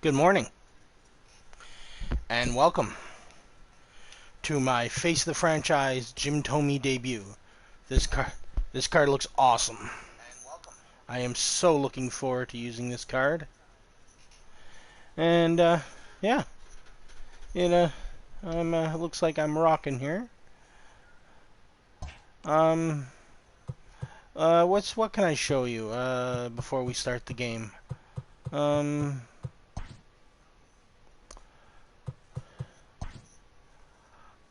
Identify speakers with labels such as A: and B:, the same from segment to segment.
A: Good morning, and welcome to my Face of the Franchise Jim Thome debut. This card looks awesome. I am so looking forward to using this card. And yeah, it looks like I'm rocking here. What can I show you before we start the game?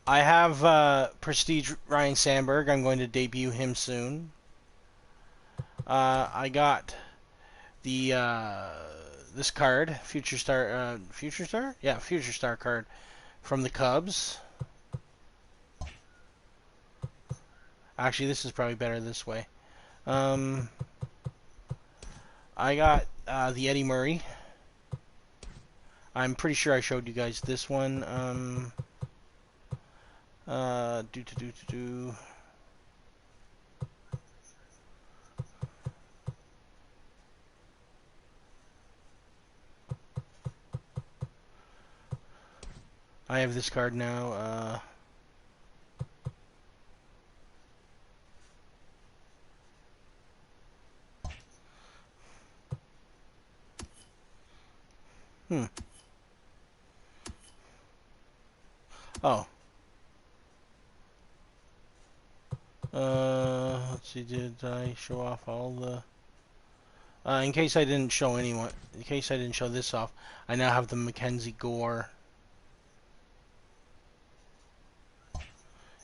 A: I have Prestige Ryan Sandberg. I'm going to debut him soon. I got the this card, Future Star, Future Star? Yeah, Future Star card from the Cubs. Actually, this is probably better this way. I got the Eddie Murray. I'm pretty sure I showed you guys this one. I have this card now. Oh. Let's see, did I show off all the... in case I didn't show anyone, in case I didn't show this off, I now have the Mackenzie Gore.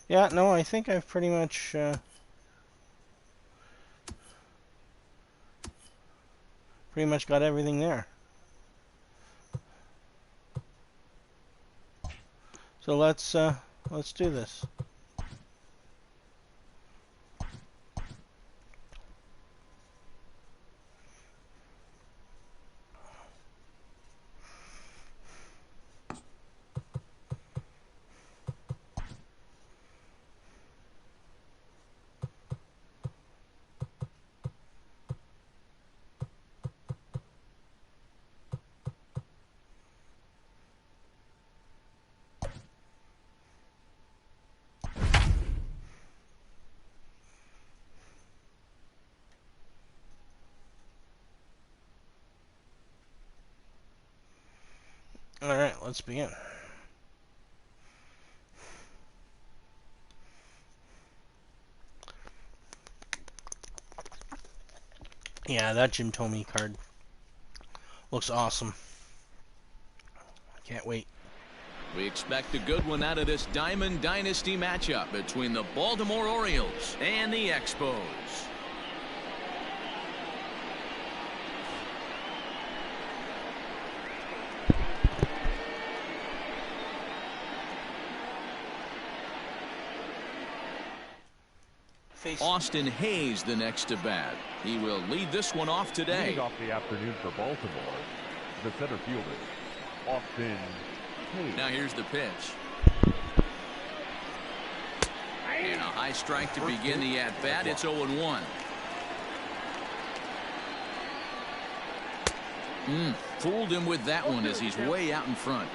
A: Yeah, no, I think I've pretty much got everything there. So let's do this. Alright, let's begin. Yeah, that Jim Thome card looks awesome. I can't wait.
B: We expect a good one out of this Diamond Dynasty matchup between the Baltimore Orioles and the Expos. Austin Hayes the next to bat. He will lead this one off today.
C: Leading off the afternoon for Baltimore, the center fielder, Austin Hayes.
B: Now here's the pitch. And a high strike to begin the at-bat. It's 0-1. Fooled him with that one as he's way out in front.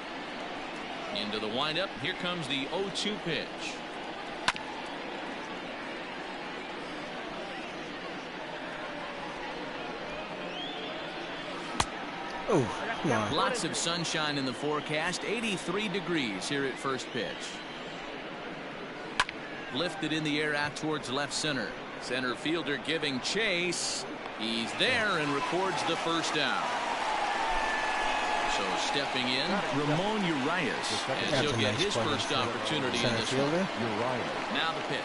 B: Into the windup. Here comes the 0-2 pitch.
A: Oh, come on.
B: Lots of sunshine in the forecast. 83 degrees here at first pitch. Lifted in the air out towards left center. Center fielder giving chase. He's there and records the first out. So stepping in, Ramon Urias, as he'll get his first opportunity in this one. Now the pitch.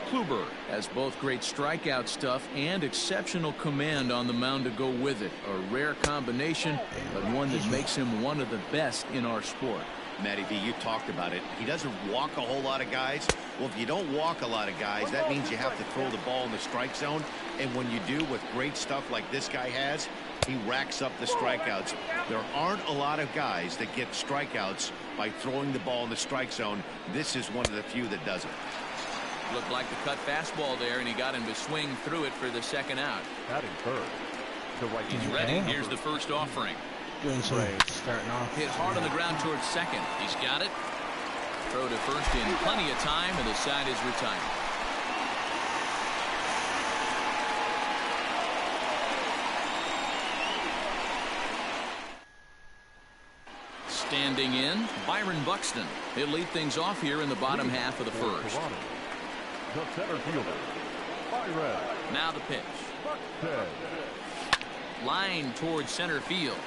B: Kluber has both great strikeout stuff and exceptional command on the mound to go with it. A rare combination, but one that makes him one of the best in our sport.
D: Matty V, you talked about it. He doesn't walk a whole lot of guys. Well, if you don't walk a lot of guys, that means you have to throw the ball in the strike zone. And when you do, with great stuff like this guy has, he racks up the strikeouts. There aren't a lot of guys that get strikeouts by throwing the ball in the strike zone. This is one of the few that does it.
B: Looked like the cut fastball there, and he got him to swing through it for the second out.
C: Batting third. The right
B: He's ready. Here's the first offering.
A: Doing some starting off.
B: Hit hard on the ground towards second. He's got it. Throw to first in plenty of time, and the side is retired. Standing in, Byron Buxton. He'll lead things off here in the bottom half of the first.
C: The center fielder, Byron.
B: Now the pitch.
C: Buxton.
B: Line towards center field.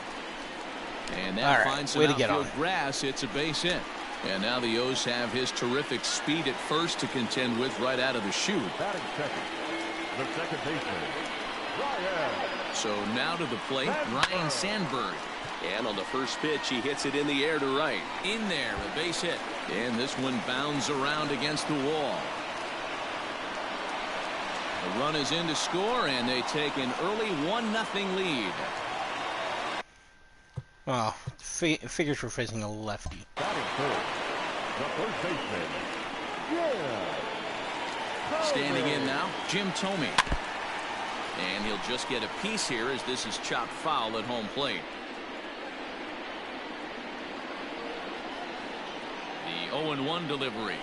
B: And that finds some outfield grass. It's a base hit. And now the O's have his terrific speed at first to contend with right out of the chute.
C: Batting second. The second baseman, Ryan.
B: So now to the plate, Ryan Sandberg. And on the first pitch, he hits it in the air to right. In there, a base hit. And this one bounds around against the wall. The run is in to score, and they take an early 1-0 lead.
A: Well, figures we're facing a lefty.
C: Batting third. The first baseman,
B: Standing in now, Jim Thome. And he'll just get a piece here as this is chopped foul at home plate. The 0-1 delivery.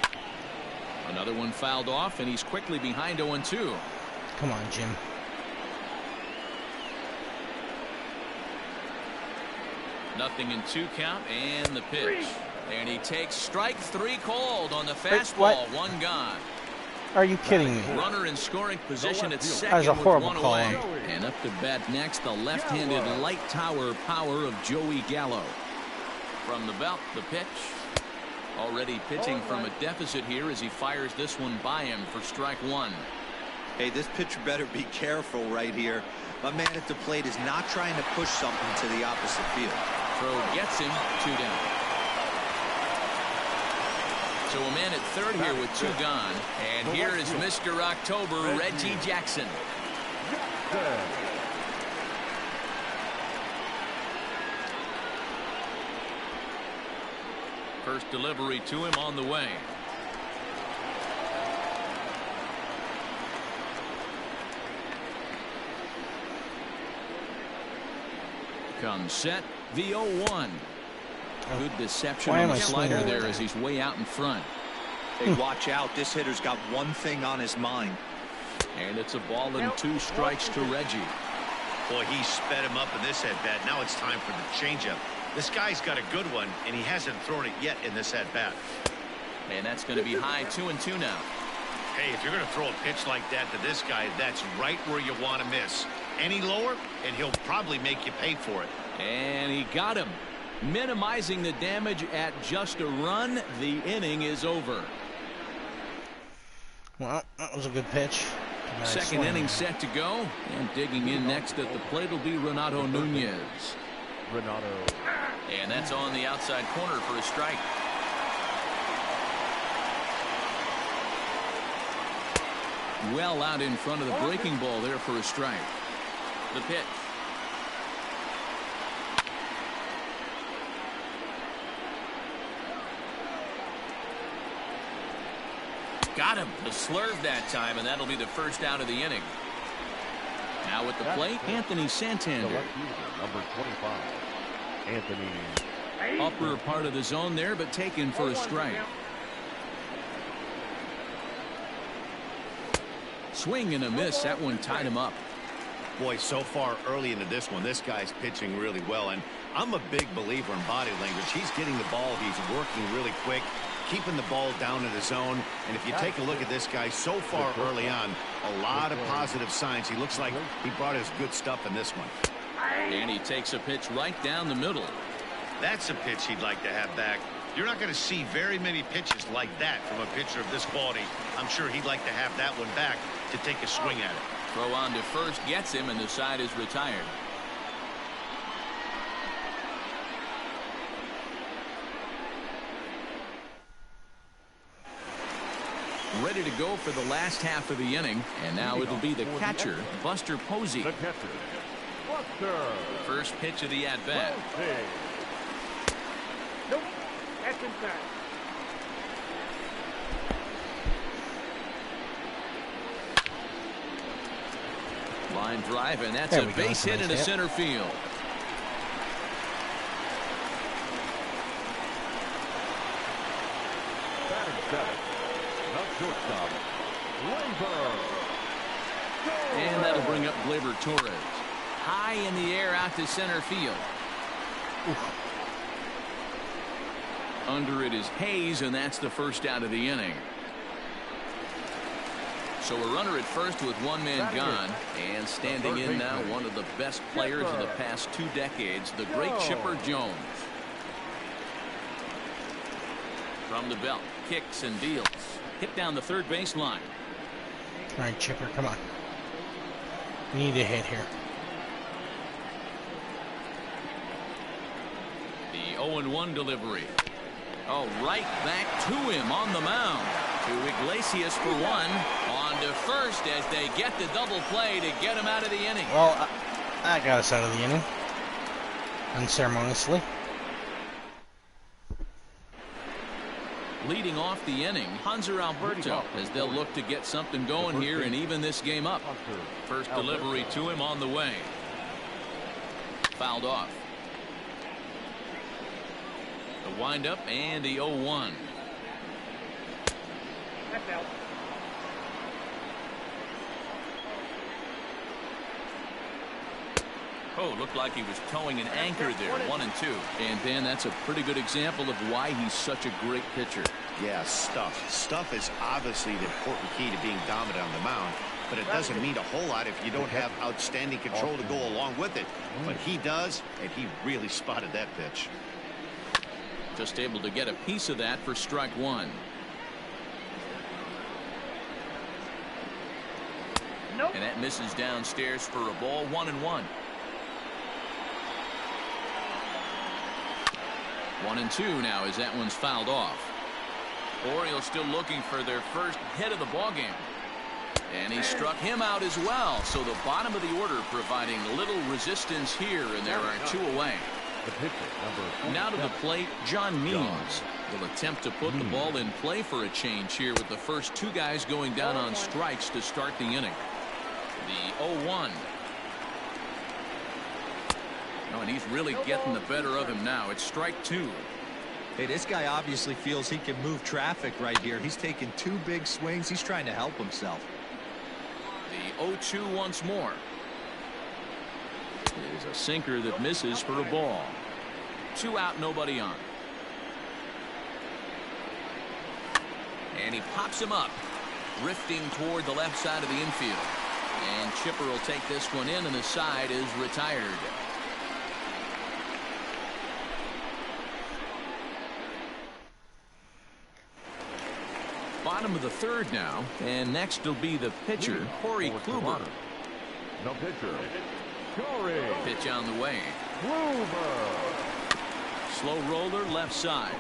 B: Another one fouled off, and he's quickly behind 0-2.
A: Come on, Jim.
B: Nothing in 2 count, and the pitch. And he takes strike 3 called on the fastball. One gone.
A: Are you kidding me?
B: Runner in scoring position at second.
A: That was a horrible
B: with 1
A: call.
B: away. And up to bat next, the left-handed light tower power of Joey Gallo. From the belt, the pitch. Already pitching from a deficit here as he fires this one by him for strike 1.
E: Hey, this pitcher better be careful right here. My man at the plate is not trying to push something to the opposite field.
B: Throw gets him, 2 down. So a man at third here with 2 gone. And here is Mr. October, Reggie Jackson. First delivery to him on the way. Comes set, the 0-1. Good deception on the slider there as he's way out in front.
E: Hey, watch out. This hitter's got one thing on his mind.
B: And it's a ball and 2 strikes to Reggie.
D: Boy, he sped him up in this at-bat. Now it's time for the changeup. This guy's got a good one, and he hasn't thrown it yet in this at-bat.
B: And that's going to be high, 2-2 now.
D: Hey, if you're going to throw a pitch like that to this guy, that's right where you want to miss. Any lower, and he'll probably make you pay for it.
B: And he got him. Minimizing the damage at just a run. The inning is over.
A: Well, that was a good pitch. Nice
B: Second
A: swing.
B: inning set to go. And digging in next at the plate will be Renato Nunez.
C: Renato.
B: And that's on the outside corner for a strike. Well out in front of the breaking ball there for a strike. The pitch. Got him. The slurve that time, and that'll be the first out of the inning. Now at the plate, Anthony Santander.
C: Number 25. Anthony.
B: Upper part of the zone there, but taken for a strike. Swing and a miss. That one tied him up.
D: Boy, so far early into this one, this guy's pitching really well. And I'm a big believer in body language. He's getting the ball. He's working really quick, keeping the ball down in the zone. And if you take a look at this guy so far early on, a lot of positive signs. He looks like he brought his good stuff in this one.
B: And he takes a pitch right down the middle.
D: That's a pitch he'd like to have back. You're not going to see very many pitches like that from a pitcher of this quality. I'm sure he'd like to have that one back to take a swing at it.
B: Throw on to first gets him, and the side is retired. Ready to go for the last half of the inning, and now it'll be the catcher, Buster Posey.
C: The catcher, Buster.
B: First pitch of the at-bat.
F: Nope, that's inside.
B: Line drive, and that's
A: There
B: a
A: we go.
B: base
A: That's a
B: hit
A: nice
B: into
A: hit.
B: center field.
C: Batting seventh, the shortstop, Labor.
B: And that'll bring up Gleyber Torres. High in the air out to center field.
A: Oof.
B: Under it is Hayes, and that's the first out of the inning. So a runner at first with one man gone, and standing in now one of the best players of the past 2 decades, the great Chipper Jones. From the belt, kicks and deals. Hit down the third baseline.
A: All right, Chipper, come on. We need a hit here.
B: The 0-1 delivery. Oh, right back to him on the mound. To Iglesias for one. On to first as they get the double play to get him out of the inning.
A: Well, that got us out of the inning. Unceremoniously.
B: Leading off the inning, Hanser Alberto, as they'll look to get something going here and even this game up. First delivery to him on the way. Fouled off. The windup and the 0-1. Oh, looked like he was towing an anchor there. 1-2. And Dan, that's a pretty good example of why he's such a great pitcher.
D: Yeah, stuff is obviously the important key to being dominant on the mound, but it doesn't mean a whole lot if you don't have outstanding control to go along with it. But he does, and he really spotted that pitch.
B: Just able to get a piece of that for strike one. And that misses downstairs for a ball. 1-1. 1-2 now as that one's fouled off. Orioles still looking for their first hit of the ballgame. And he struck him out as well. So the bottom of the order providing little resistance here, and there are 2 away.
C: The pitcher, number
B: Now to the plate, John Means will attempt to put the ball in play for a change here with the first 2 guys going down on strikes to start the inning. The 0-1. Oh, and he's really getting the better of him now. It's strike 2.
E: Hey, this guy obviously feels he can move traffic right here. He's taking 2 big swings. He's trying to help himself.
B: The 0-2 once more. It is a sinker that misses for a ball. 2 out, nobody on. And he pops him up, drifting toward the left side of the infield. And Chipper will take this one in, and the side is retired. Bottom of the third now, and next will be the pitcher, Corey Kluber.
C: No pitcher. Corey
B: Pitch on the way.
C: Kluber.
B: Slow roller left side.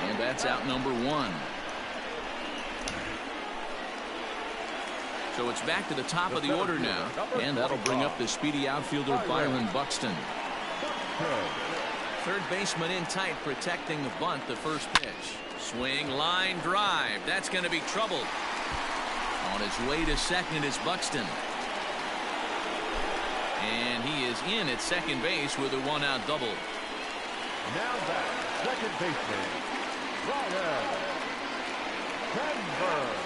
B: And that's out number 1. So it's back to the top of the order now, and that'll bring up the speedy outfielder Byron Buxton. Third baseman in tight, protecting the bunt. The first pitch. Swing, line drive. That's going to be trouble. On his way to second is Buxton. And he is in at second base with a 1-out double.
C: Now back, second baseman, Ryan Sandberg.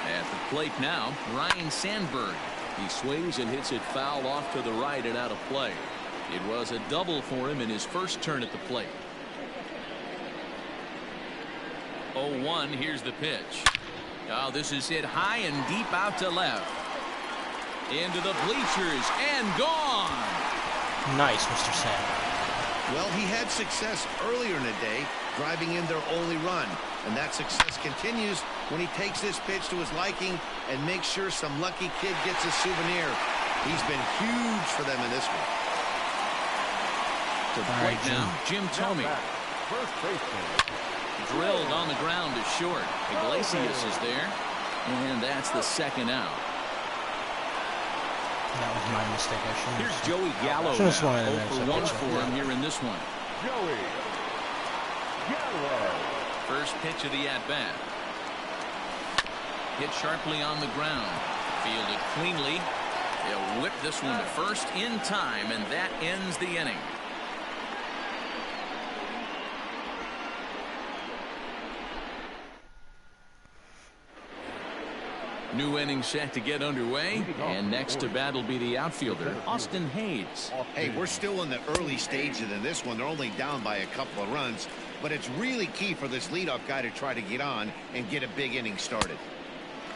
B: At the plate now, Ryan Sandberg. He swings and hits it foul off to the right and out of play. It was a double for him in his first turn at the plate. 0-1, here's the pitch. Oh, this is hit high and deep out to left. Into the bleachers and gone.
A: Nice, Mr. Sam.
D: Well, he had success earlier in the day, driving in their only run. And that success continues when he takes this pitch to his liking and makes sure some lucky kid gets a souvenir. He's been huge for them in this one.
B: To the plate now, Jim thome.
C: First baseman.
B: Drilled on the ground to short. Iglesias is there. And that's the second out.
A: That was my mistake. I shouldn't
B: Here's
A: have.
B: Joey Gallo
A: Should've swung
B: now.
A: at him
B: 0 for 1
A: there.
B: for him here in this one.
C: Joey Gallo.
B: First pitch of the at-bat. Hit sharply on the ground. Fielded cleanly. They'll whip this one to first in time, and that ends the inning. New inning set to get underway, and next to bat will be the outfielder, Austin Hayes.
D: Hey, we're still in the early stages of this one. They're only down by a couple of runs, but it's really key for this leadoff guy to try to get on and get a big inning started.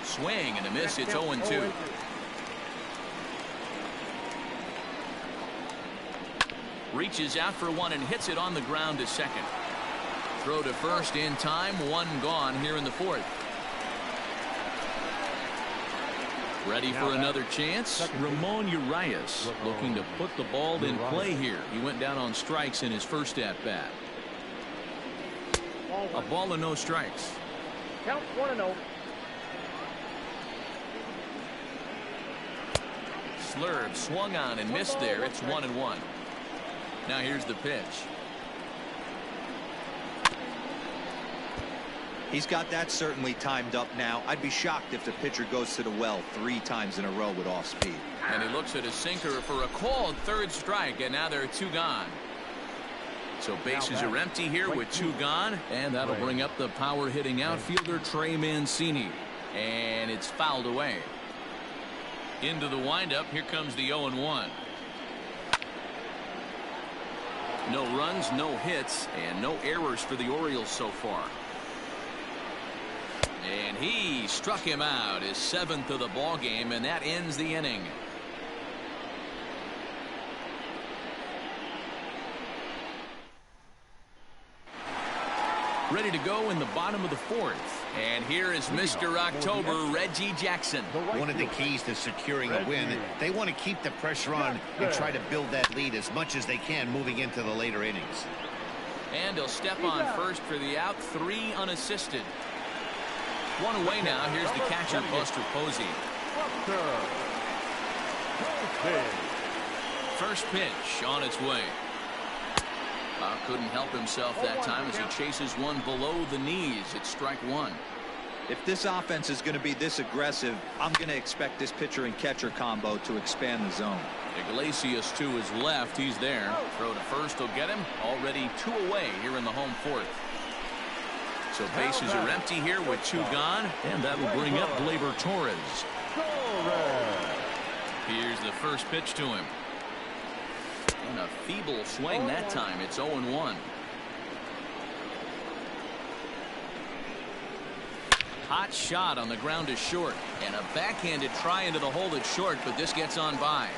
B: Swing and a miss. It's 0-2. Reaches out for one and hits it on the ground to second. Throw to first in time. One gone here in the fourth. Ready for another chance. Ramon Urias looking to put the ball in play here. He went down on strikes in his first at bat. A ball and no strikes.
F: Count 1-0.
B: Slurve swung on and missed there. It's 1-1. Now here's the pitch.
E: He's got that certainly timed up now. I'd be shocked if the pitcher goes to the well 3 times in a row with off speed.
B: And he looks at his sinker for a called third strike, and now there are 2 gone. So bases are empty here with 2 gone, and that'll bring up the power hitting outfielder Trey Mancini. And it's fouled away. Into the windup. Here comes the 0-1. No runs, no hits, and no errors for the Orioles so far. And he struck him out, his 7th of the ball game, and that ends the inning. Ready to go in the bottom of the 4th. And here is Mr. October, Reggie Jackson.
D: One of the keys to securing a win, they want to keep the pressure on and try to build that lead as much as they can moving into the later innings.
B: And he'll step on first for the out, 3 unassisted. 1 away now. Here's the catcher, Buster Posey. First pitch on its way. Couldn't help himself that time as he chases one below the knees. It's strike 1.
E: If this offense is going to be this aggressive, I'm going to expect this pitcher and catcher combo to expand the zone.
B: Iglesias to his left. He's there. Throw to first will get him. Already 2 away here in the home 4th. So bases are empty here with 2 gone, and that'll bring up Gleyber Torres. Here's the first pitch to him. And a feeble swing that time. It's 0-1. Hot shot on the ground is short, and a backhanded try into the hole that's short, but this gets on by.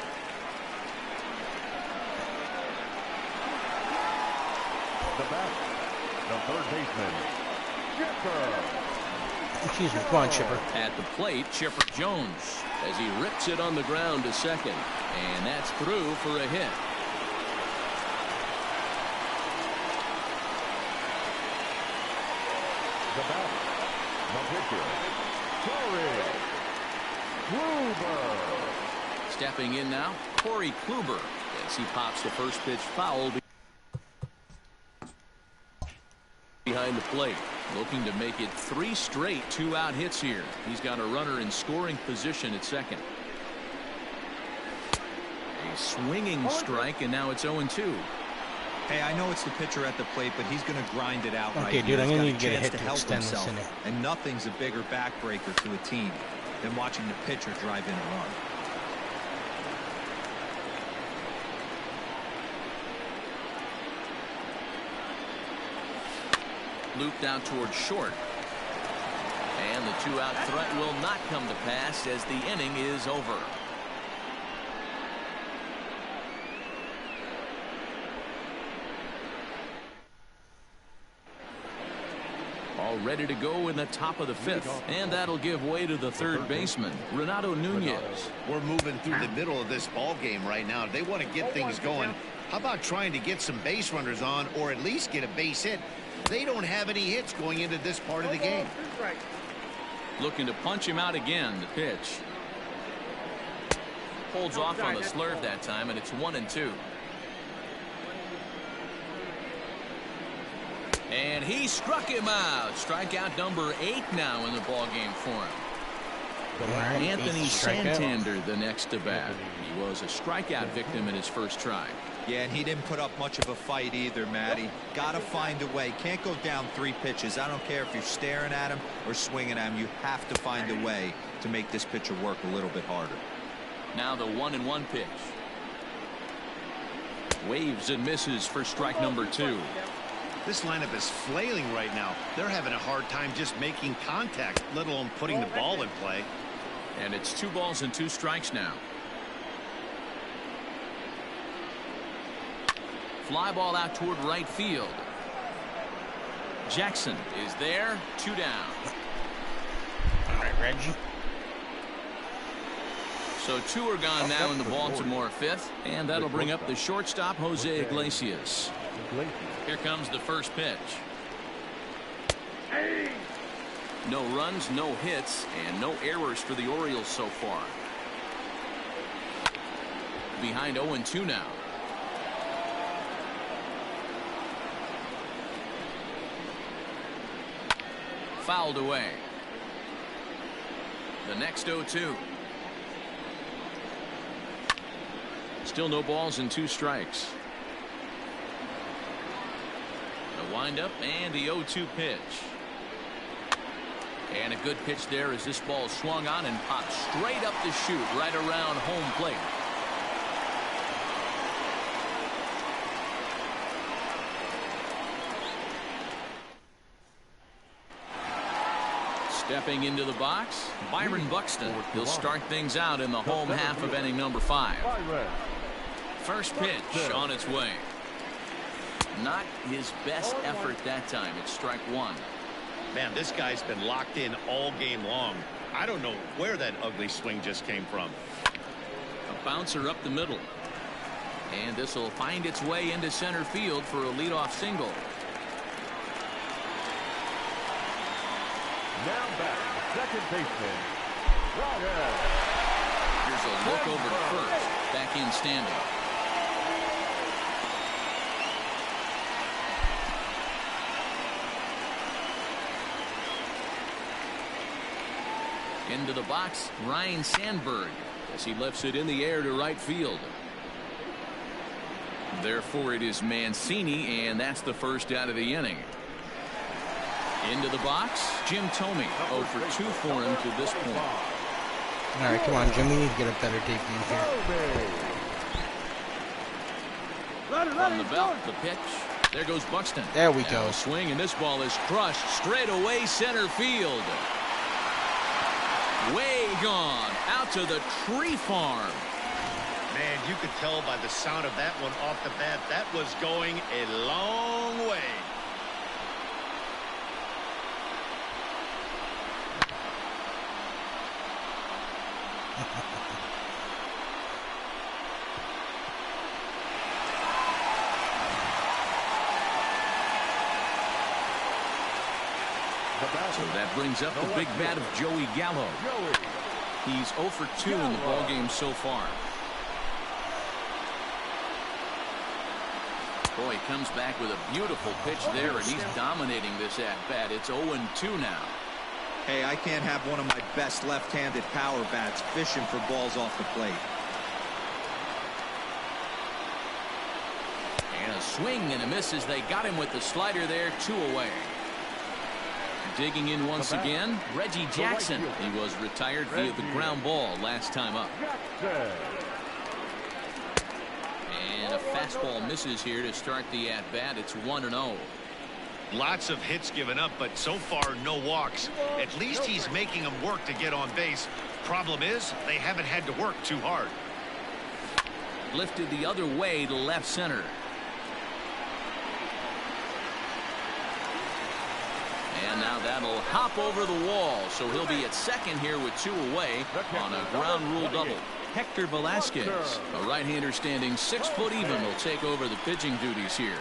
C: The bat, the third baseman, Chipper.
A: Excuse me. Come on, Chipper.
B: At the plate, Chipper Jones as he rips it on the ground to second. And that's through for a hit.
C: The bat, the pitcher, Corey Kluber.
B: Stepping in now, Corey Kluber as he pops the first pitch foul behind the plate. Looking to make it 3 straight 2-out hits here. He's got a runner in scoring position at second. A swinging strike, and now it's 0-2.
E: Hey, I know it's the pitcher at the plate, but he's going to grind it out.
A: Okay,
E: right
A: dude,
E: here.
A: I'm
E: He's
A: going to
E: got
A: need to get a hit
E: chance
A: to
E: help
A: extend this
E: himself,
A: inning.
E: and nothing's a bigger backbreaker to a team than watching the pitcher drive in a run.
B: Looped out towards short. And the 2-out threat will not come to pass as the inning is over. All ready to go in the top of the 5th, and that'll give way to the third baseman, Renato Nunez.
D: We're moving through the middle of this ball game right now. They want to get things going. How about trying to get some base runners on, or at least get a base hit? They don't have any hits going into this part of the game.
B: Looking to punch him out again. The pitch holds off on the slurve that time, and it's 1-2. And he struck him out. Strikeout number 8 now in the ball game for him.
A: Right,
B: Anthony
A: strikeout.
B: Santander, the next to bat. He was a strikeout victim in his first try.
E: Yeah, and he didn't put up much of a fight either, Matty. Got to find a way. Can't go down 3 pitches. I don't care if you're staring at him or swinging at him. You have to find a way to make this pitcher work a little bit harder.
B: Now the 1-1 pitch. Waves and misses for strike number 2.
D: This lineup is flailing right now. They're having a hard time just making contact, let alone putting the ball in play.
B: And it's 2 balls and 2 strikes now. Fly ball out toward right field. Jackson is there. 2 down.
A: All right, Reggie.
B: So 2 are gone now in the Baltimore 5th, and that'll bring up the shortstop, Jose Iglesias. Here comes the first pitch. No runs, no hits, and no errors for the Orioles so far. Behind 0-2 now. Fouled away. The next 0-2. Still no balls and 2 strikes. The windup and the 0-2 pitch. And a good pitch there as this ball swung on and popped straight up the chute right around home plate. Stepping into the box, Byron Buxton. He'll start things out in the home half of inning number 5. First pitch on its way. Not his best effort that time. It's strike 1.
D: Man, this guy's been locked in all game long. I don't know where that ugly swing just came from.
B: A bouncer up the middle. And this will find its way into center field for a leadoff single.
C: Now back, second baseman, Rogers.
B: Here's a look over to first. Back in standing. Into the box, Ryan Sandberg, as he lifts it in the air to right field. Therefore, it is Mancini, and that's the first out of the inning. Into the box, Jim Thome, 0 for 2 for him to this point.
A: All right, come on, Jim. We need to get a better debut here.
B: From the belt, the pitch. There goes Buxton.
A: There we
B: Now
A: go.
B: a swing, and this ball is crushed straight away center field. Way gone out to the tree farm.
D: Man, you could tell by the sound of that one off the bat that was going a long way.
B: So that brings up the big bat of Joey Gallo. He's 0 for 2 in the ballgame so far. Boy, he comes back with a beautiful pitch there, and he's dominating this at-bat. It's 0-2 now.
E: Hey, I can't have one of my best left-handed power bats fishing for balls off the plate.
B: And a swing and a miss as they got him with the slider there, 2 away. Digging in once again, Reggie Jackson. He was retired via the ground ball last time up. And a fastball misses here to start the at-bat. It's 1-0.
D: Lots of hits given up, but so far no walks. At least he's making them work to get on base. Problem is, they haven't had to work too hard.
B: Lifted the other way to left center. And now that'll hop over the wall, so he'll be at second here with 2 away on a ground rule double. Hector Velasquez, a right-hander standing 6 foot even, will take over the pitching duties here.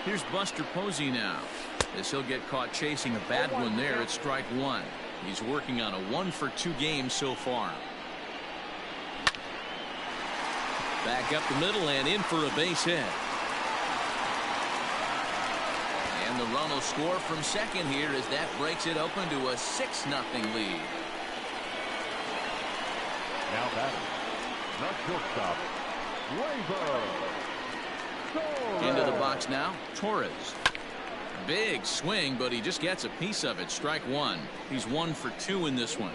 B: Here's Buster Posey now, as he'll get caught chasing a bad one there at strike 1. He's working on a 1 for 2 game so far. Back up the middle and in for a base hit. And And the run will score from second here as that breaks it open to a 6-0 lead.
C: Now batting, the shortstop,
B: Into the box now, Torres. Big swing, but he just gets a piece of it. Strike one. He's 1 for 2 in this one.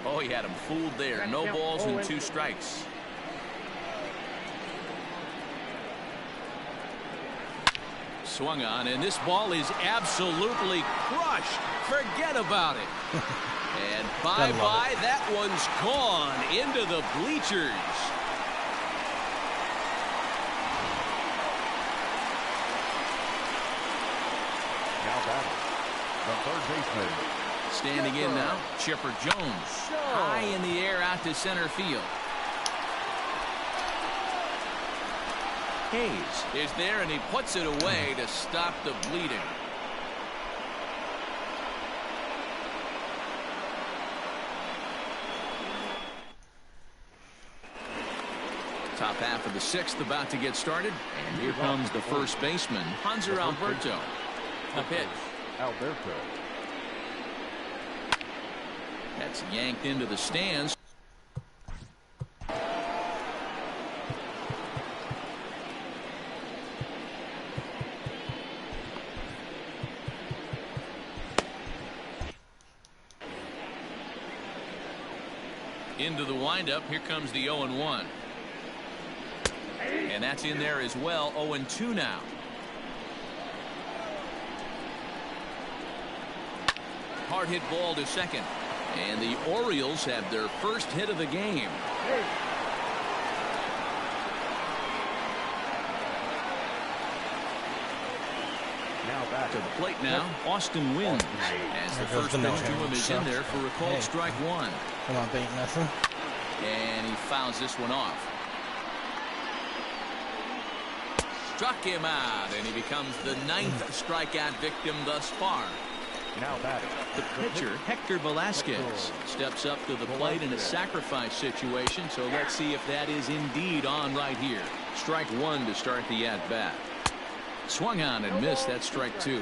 B: Oh, he had him fooled there. No balls and 2 strikes. Swung on, and this ball is absolutely crushed. Forget about it. And bye-bye, that one's gone into the bleachers.
C: now batting, the third baseman.
B: Standing in now, Chipper Jones. High in the air out to center field. Hayes is there, and he puts it away to stop the bleeding. Top half of the 6th about to get started, and here comes the first baseman, Hanser Alberto. The pitch.
C: Alberto.
B: That's yanked into the stands. Into the windup. Here comes the 0-1. And that's in there as well. 0-2 now. Hard hit ball to second. And the Orioles have their first hit of the game.
C: Now back
B: To the plate now, Austin wins. As the first pitch to him is in there for a called strike one.
A: Come on, Bait nothing.
B: And he fouls this one off. Struck him out, and he becomes the 9th strikeout victim thus far.
C: now batting,
B: The pitcher, Hector Velasquez, steps up to the plate in a sacrifice situation, so let's see if that is indeed on right here. Strike one to start the at-bat. Swung on and missed. That's strike 2.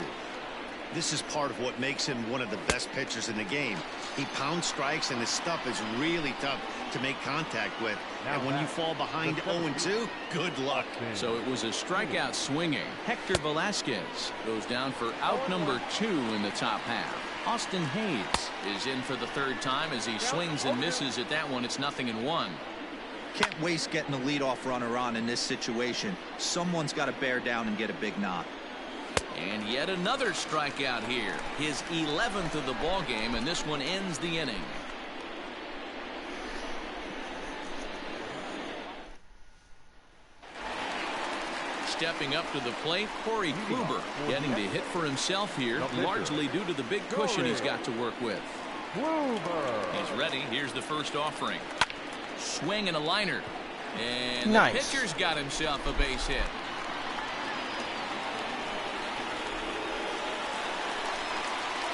D: This is part of what makes him one of the best pitchers in the game. He pounds strikes, and his stuff is really tough to make contact with. And when you fall behind 0-2, good luck.
B: So it was a strikeout swinging. Hector Velasquez goes down for out number 2 in the top half. Austin Hayes is in for the 3rd time as he swings and misses at that one. It's 0-1.
E: Can't waste getting a leadoff runner on in this situation. Someone's got to bear down and get a big knock.
B: And yet another strikeout here. His 11th of the ball game, and this one ends the inning. Stepping up to the plate, Corey Kluber getting to hit for himself here, largely due to the big cushion he's got to work with. He's ready. Here's the first offering. Swing and a liner. And the pitcher's got himself a base hit.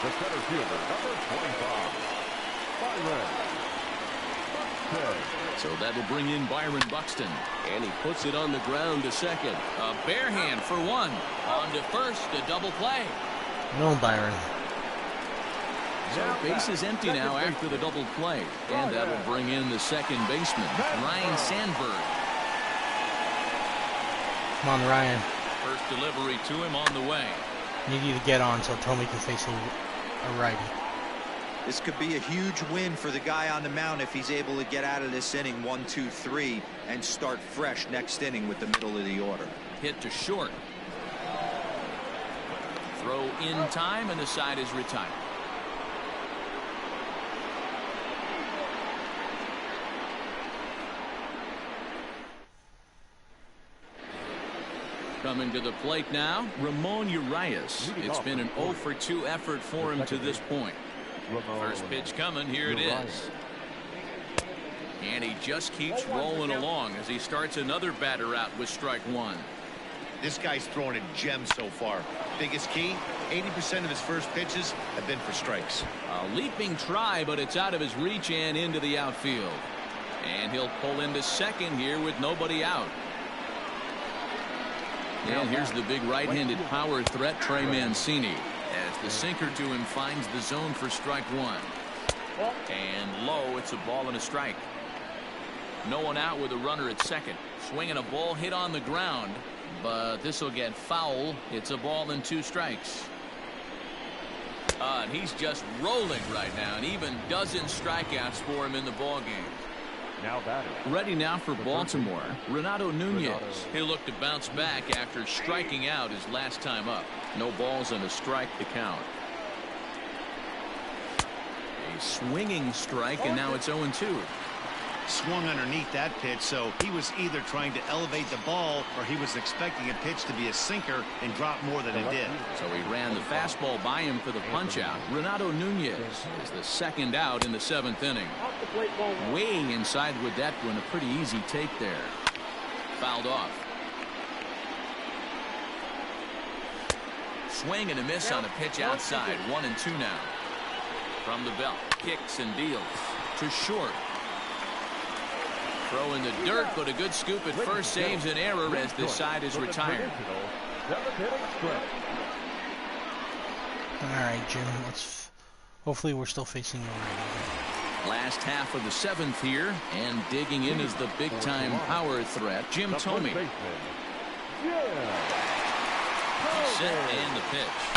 C: the center fielder, number 25, Byron Buxton.
B: So that'll bring in Byron Buxton. And he puts it on the ground to second. A bare hand for one. On to first, a double play.
A: No, Byron.
B: So base is empty now after the double play. And that'll bring in the second baseman, Ryan Sandberg.
A: Come on, Ryan.
B: First delivery to him on the way.
A: Need you to get on so Thome can face a righty.
E: This could be a huge win for the guy on the mound if he's able to get out of this inning 1, 2, 3 and start fresh next inning with the middle of the order.
B: Hit to short. Throw in time, and the side is retired. Coming to the plate now, Ramon Urias. It's been an 0 for 2 effort for him to this point. First pitch coming, here it is. And he just keeps rolling along as he starts another batter out with strike one.
D: This guy's throwing a gem so far. Biggest key, 80% of his first pitches have been for strikes.
B: A leaping try, but it's out of his reach and into the outfield. And he'll pull into second here with nobody out. And here's the big right-handed power threat, Trey Mancini, as the sinker to him finds the zone for strike one. And low, it's a ball and a strike. No one out with a runner at second. Swinging a ball hit on the ground, but this will get foul. It's a ball and 2 strikes. And he's just rolling right now, and even dozen strikeouts for him in the ball game.
C: Now batting.
B: Ready now for Baltimore, Renato Nunez. He'll look to bounce back after striking out his last time up. No balls and a strike to count. A swinging strike, and now it's 0-2.
D: Swung underneath that pitch, so he was either trying to elevate the ball or he was expecting a pitch to be a sinker and drop more than it did.
B: So he ran the fastball by him for the punch out. Renato Nunez is the second out in the 7th inning. Way inside with that one, a pretty easy take there. Fouled off. Swing and a miss on a pitch outside. 1-2 now. From the belt, kicks and deals to short. Throw in the dirt, but a good scoop at first saves an error as this side is retired.
A: All right, Jim. Hopefully we're still facing you right.
B: Last half of the 7th here, and digging in is the big-time power threat, Jim Thome. He's set and the pitch.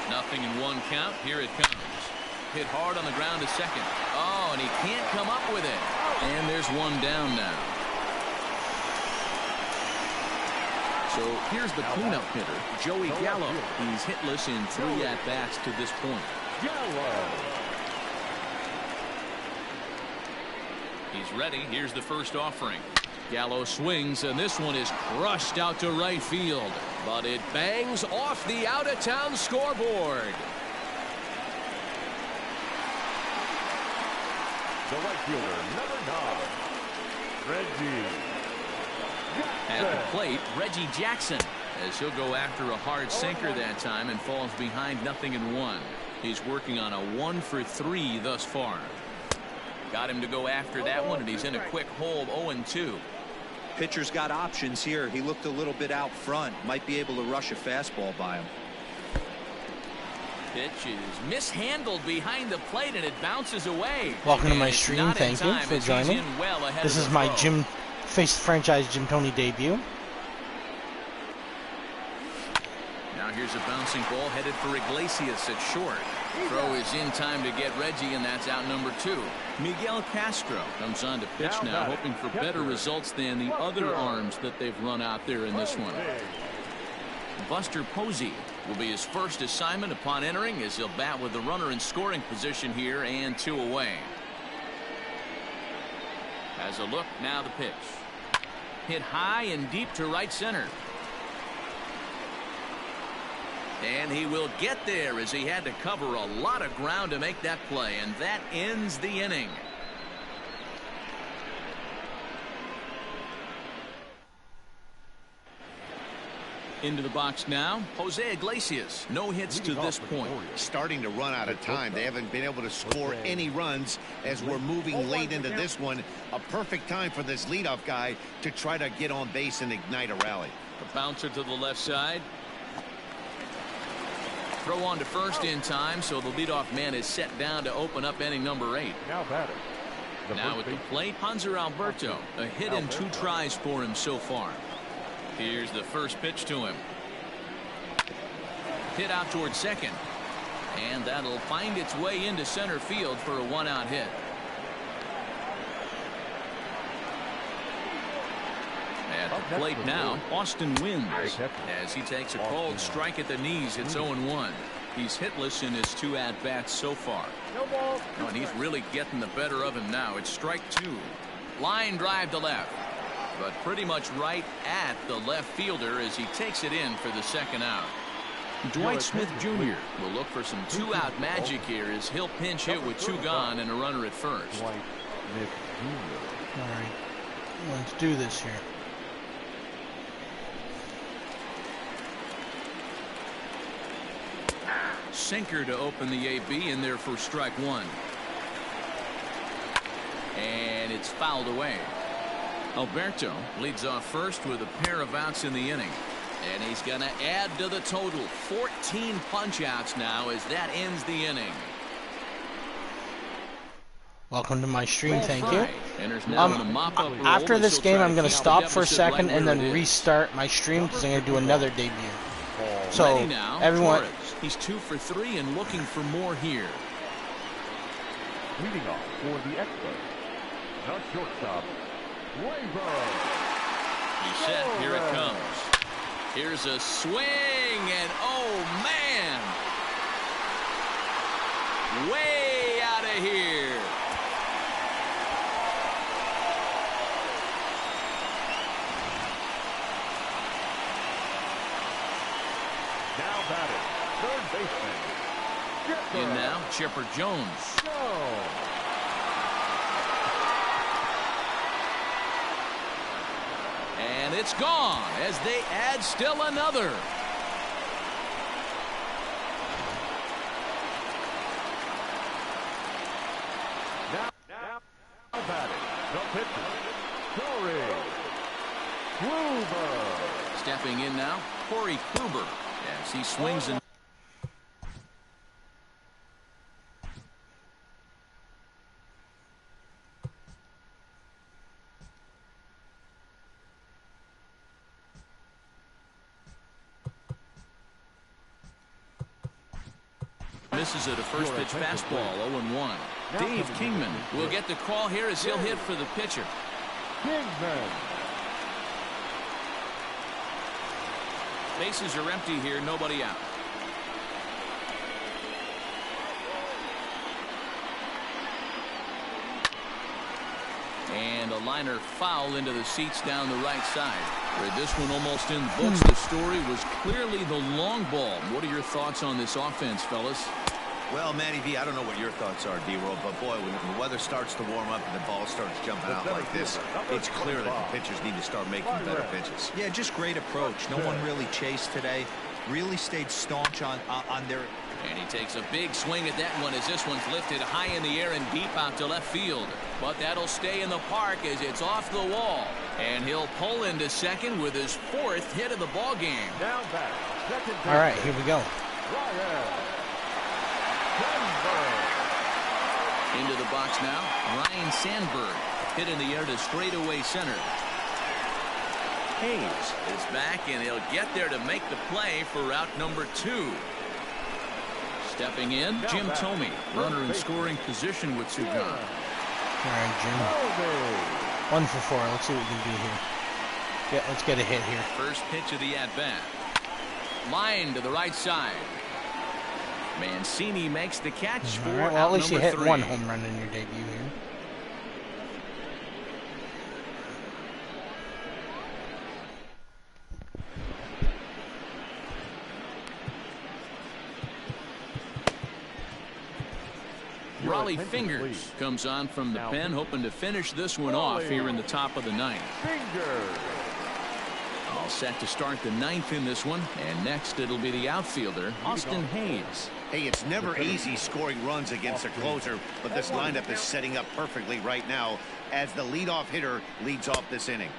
B: Nothing in 1 count. Here it comes. Hit hard on the ground to second. Oh, and he can't come up with it. And there's 1 down now. So here's the cleanup hitter, Joey Gallo. He's hitless in 3 at-bats to this point. He's ready. Here's the first offering. Gallo swings, and this one is crushed out to right field. But it bangs off the out-of-town scoreboard.
C: The right fielder, number 9, Reggie.
B: At the plate, Reggie Jackson, as he'll go after a hard sinker that time and falls behind 0-1. He's working on a 1-for-3 thus far. Got him to go after that one, and he's in a quick hole, 0-2.
E: Pitcher's got options here. He looked a little bit out front. Might be able to rush a fastball by him.
B: Pitch is mishandled behind the plate, and it bounces away.
A: Welcome to my stream. Thank you for joining. This is my Face the Franchise Jim Thome debut.
B: Now here's a bouncing ball headed for Iglesias at short. Throw is in time to get Reggie, and that's out number 2. Miguel Castro comes on to pitch now, hoping for better results than the other arms that they've run out there in this one. Buster Posey will be his first assignment upon entering, as he'll bat with the runner in scoring position here and 2 away. As a look, now the pitch. Hit high and deep to right center. And he will get there, as he had to cover a lot of ground to make that play, and that ends the inning. Into the box now, Jose Iglesias. No hits to this point.
D: Starting to run out of time. They haven't been able to score any runs as we're moving late into this one. A perfect time for this leadoff guy to try to get on base and ignite a rally.
B: A bouncer to the left side. Throw on to first in time, so the leadoff man is set down to open up inning number 8.
C: Now batting.
B: Now at the plate, Hanser Alberto. A hit and 2 tries for him so far. Here's the first pitch to him. Hit out towards second. And that'll find its way into center field for a 1-out hit. At the plate now, Austin Wynns, as he takes a called strike at the knees. It's 0-1. He's hitless in his 2 at-bats so far. Oh, and he's really getting the better of him now. It's strike 2. Line drive to left, but pretty much right at the left fielder as he takes it in for the 2nd out. Dwight Smith Jr. will look for some 2-out magic here as he'll pinch hit with 2 gone and a runner at first.
A: All right, let's do this here.
B: Sinker to open the AB in there for strike 1. And it's fouled away. Alberto leads off first with a pair of outs in the inning. And he's going to add to the total. 14 punch-outs now as that ends the inning.
A: Welcome to my stream, thank you.
B: After
A: After this game, I'm going to stop for a second and then restart my stream because I'm going to do another debut. So, everyone...
B: He's 2 for 3 and looking for more here.
C: Leading off for the Expos, the shortstop, Labor.
B: He's set. Here it comes. Here's a swing, and oh man, way out of here.
C: Now batting, third baseman, Chipper.
B: In now, Chipper Jones. And it's gone as they add still another.
C: Now batting, the pitcher, Corey Kluber.
B: Stepping in now, Corey Kluber as he swings and misses at a first pitch fastball, 0-1. Dave Kingman will get the call here as he'll hit for the pitcher.
C: Kingman.
B: Bases are empty here, nobody out. And a liner foul into the seats down the right side. Where this one almost in the books, the story was clearly the long ball. What are your thoughts on this offense, fellas?
D: Well, Matty V, I don't know what your thoughts are, D-Roll, but boy, when the weather starts to warm up and the ball starts jumping out like this, it's clear that the pitchers need to start making better pitches.
E: Yeah, just great approach. No one really chased today. Really stayed staunch on their...
B: And he takes a big swing at that one as this one's lifted high in the air and deep out to left field. But that'll stay in the park as it's off the wall. And he'll pull into second with his 4th hit of the ball game.
C: Down back, second.
A: All right, here we go.
B: Into the box now, Ryan Sandberg hit in the air to straightaway center. Hayes is back and he'll get there to make the play for route number 2. Stepping in, Jim Thome, runner in scoring position with Sugan.
A: All right, Jim. 1 for 4. Let's see what we can do here. Yeah, let's get a hit here.
B: First pitch of the at-bat. Line to the right side. Mancini makes the catch for
A: All right, well, at least you hit
B: 3.
A: 1 home run in your debut here.
B: Raleigh Fingers comes on from the pen, hoping to finish this one off here in the top of the 9th.
C: Fingers.
B: All set to start the 9th in this one, and next it'll be the outfielder, Austin Hayes.
D: Hey, it's never easy scoring runs against a closer, but this lineup is setting up perfectly right now as the leadoff hitter leads off this inning.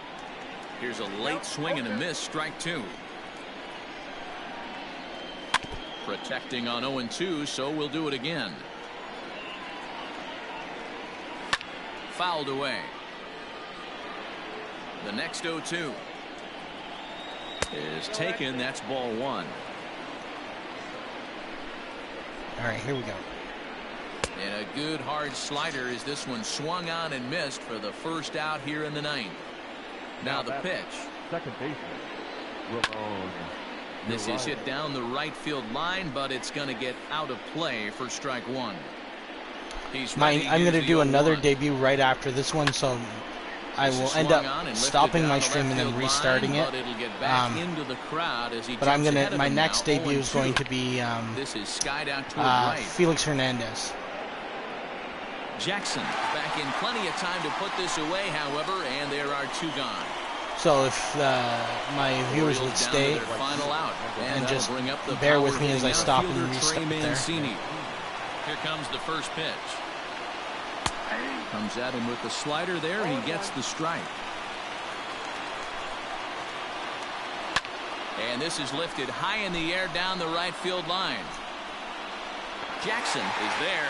B: Here's a late swing and a miss, strike 2. Protecting on 0-2, so we'll do it again. Fouled away. The next 0-2 is taken. That's ball 1.
A: All right, here we go.
B: And a good hard slider as this one swung on and missed for the first out here in the 9th. Now the pitch.
C: Second baseman, Ramon.
B: This is hit down the right field line, but it's going to get out of play for strike 1.
A: I'm going to do another debut right after this one, so I will end up stopping my stream and then restarting it. But I'm going to, my next debut is going to be Felix Hernandez.
B: Jackson back in plenty of time to put this away, however, and there are 2 gone.
A: So if my viewers would stay and just bear with me as I stop and restart there.
B: Here comes the first pitch. Comes at him with the slider there, and he gets the strike. And this is lifted high in the air down the right field line. Jackson is there,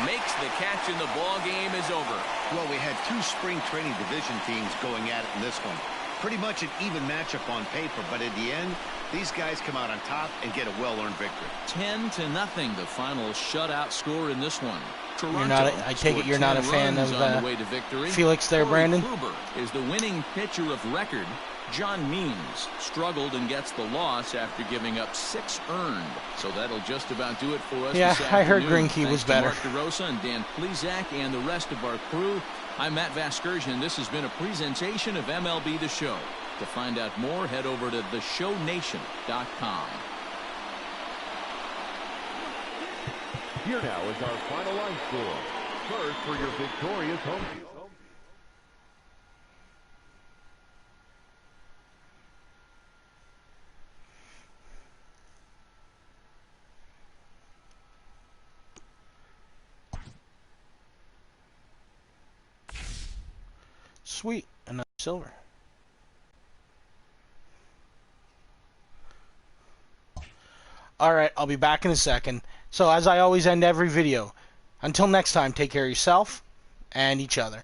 B: makes the catch, and the ball game is over.
D: Well, we had two spring training division teams going at it in this one. Pretty much an even matchup on paper, but at the end, these guys come out on top and get a well-earned victory.
B: 10-0, the final shutout score in this one.
A: I take it you're not a fan of Felix there, Brandon?
B: Kluber is the winning pitcher of record. John Means struggled and gets the loss after giving up 6 earned. So that'll just about do it for us.
A: Yeah,
B: this
A: I heard
B: afternoon.
A: Greinke was
B: Thanks to
A: better.
B: Mark DeRosa and Dan Plezak and the rest of our crew. I'm Matt Vasgersian. This has been a presentation of MLB The Show. To find out more, head over to theshownation.com.
C: Here now is our final line score. First for your victorious home team.
A: Sweet, another silver. Alright, I'll be back in a second. So as I always end every video, until next time, take care of yourself and each other.